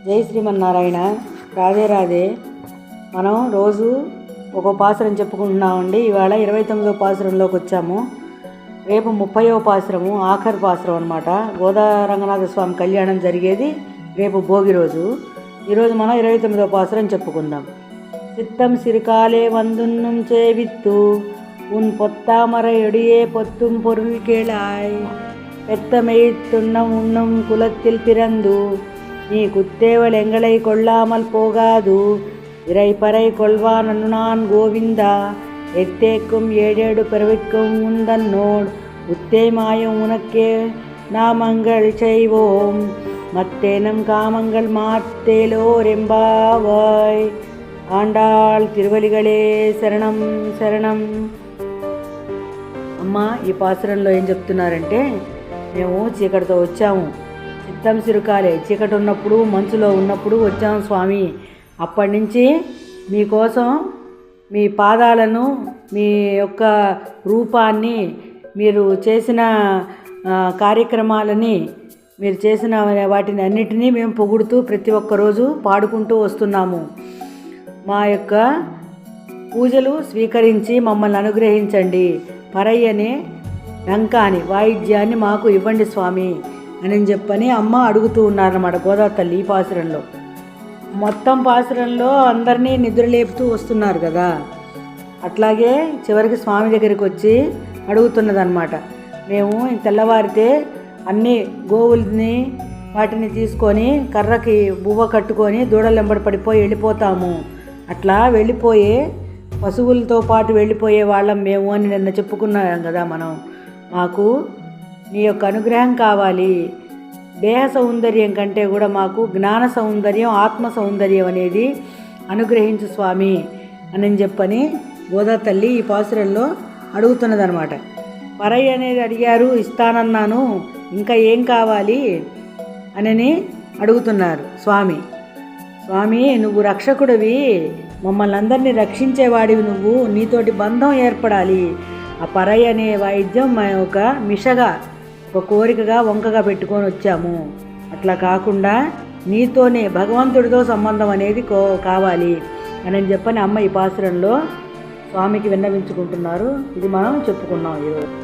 జై శ్రీమన్నారాయణ. రాధే రాధే. మనం రోజు ఒక పాసురం చెప్పుకుంటున్నామండి. ఇవాళ 29వ పాసురంలోకి వచ్చాము. రేపు 30వ పాసురము, ఆఖరి పాసురం అనమాట. గోదారంగనాథ స్వామి కళ్యాణం జరిగేది రేపు భోగి రోజు. ఈరోజు మనం 29వ పాసురం చెప్పుకుందాం. சித்தம் சிறுகாலே வந்துன்னும் சேவித்து உன் பொத்தாமரை எடியே பொத்தும் பொருள் கேளாய் பெத்தமெய்த்துண்ணம் உண்ணும் குலத்தில் பிறந்து நீ குத்தேவல் எங்களை கொள்ளாமல் போகாது இறைப்பறை கொள்வான் அண்ணான் கோவிந்தா எத்தேக்கும் ஏழேடு பிறவிக்கும் உந்தன்னோடு உத்தே மாயம் உனக்கே நாமங்கள் செய்வோம் மத்தேனம் காமங்கள் மாத்தேலோரெம்பாவாய். ఆండాళ్ తిరువలిగలే శరణం శరణం. అమ్మ, ఈ పాసురంలో ఏం చెప్తున్నారంటే, మేము చీకటితో వచ్చాము. చిత్తం సిరుకాలే, చీకటి ఉన్నప్పుడు మంచులో ఉన్నప్పుడు వచ్చాము స్వామి. అప్పటి నుంచి మీకోసం మీ పాదాలను, మీ యొక్క రూపాన్ని, మీరు చేసిన కార్యక్రమాలని, మీరు చేసిన వాటిని అన్నిటినీ మేము పొగుడుతూ ప్రతి ఒక్కరోజు పాడుకుంటూ వస్తున్నాము. మా యొక్క పూజలు స్వీకరించి మమ్మల్ని అనుగ్రహించండి. పరయ్యనే డంకాని వాయిద్యాన్ని మాకు ఇవ్వండి స్వామి అని చెప్పని అమ్మ అడుగుతూ ఉన్నారన్నమాట గోదావరి తల్లి. ఈ పాసురంలో మొత్తం పాసురంలో అందరినీ నిద్రలేపుతూ వస్తున్నారు కదా, అట్లాగే చివరికి స్వామి దగ్గరికి వచ్చి అడుగుతున్నదన్నమాట. మేము తెల్లవారితే అన్ని గోవుల్ని వాటిని తీసుకొని కర్రకి బువ్వ కట్టుకొని దూడలెంబడి పడిపోయి వెళ్ళిపోతాము. అట్లా వెళ్ళిపోయే పశువులతో పాటు వెళ్ళిపోయే వాళ్ళం మేము అని నిన్న చెప్పుకున్నాం కదా మనం. మాకు నీ యొక్క అనుగ్రహం కావాలి. దేహ సౌందర్యం కంటే కూడా మాకు జ్ఞాన సౌందర్యం, ఆత్మ సౌందర్యం అనేది అనుగ్రహించు స్వామి అని చెప్పని గోదావరి తల్లి ఈ పాసురంలో అడుగుతున్నదనమాట. పరయ్య అనేది అడిగారు, ఇస్తానన్నాను, ఇంకా ఏం కావాలి అని అడుగుతున్నారు స్వామి. స్వామి, నువ్వు రక్షకుడివి, మమ్మల్ని అందరినీ రక్షించేవాడివి నువ్వు, నీతోటి బంధం ఏర్పడాలి. ఆ పరయ్య అనే వాయిద్యం మా ఒక మిషగా, ఒక కోరికగా, వంకగా పెట్టుకొని వచ్చాము. అట్లా కాకుండా నీతోనే, భగవంతుడితో సంబంధం అనేది కావాలి అని చెప్పని అమ్మ ఈ పాసురంలో స్వామికి విన్నవించుకుంటున్నారు. ఇది మనం చెప్పుకున్నాం ఈరోజు.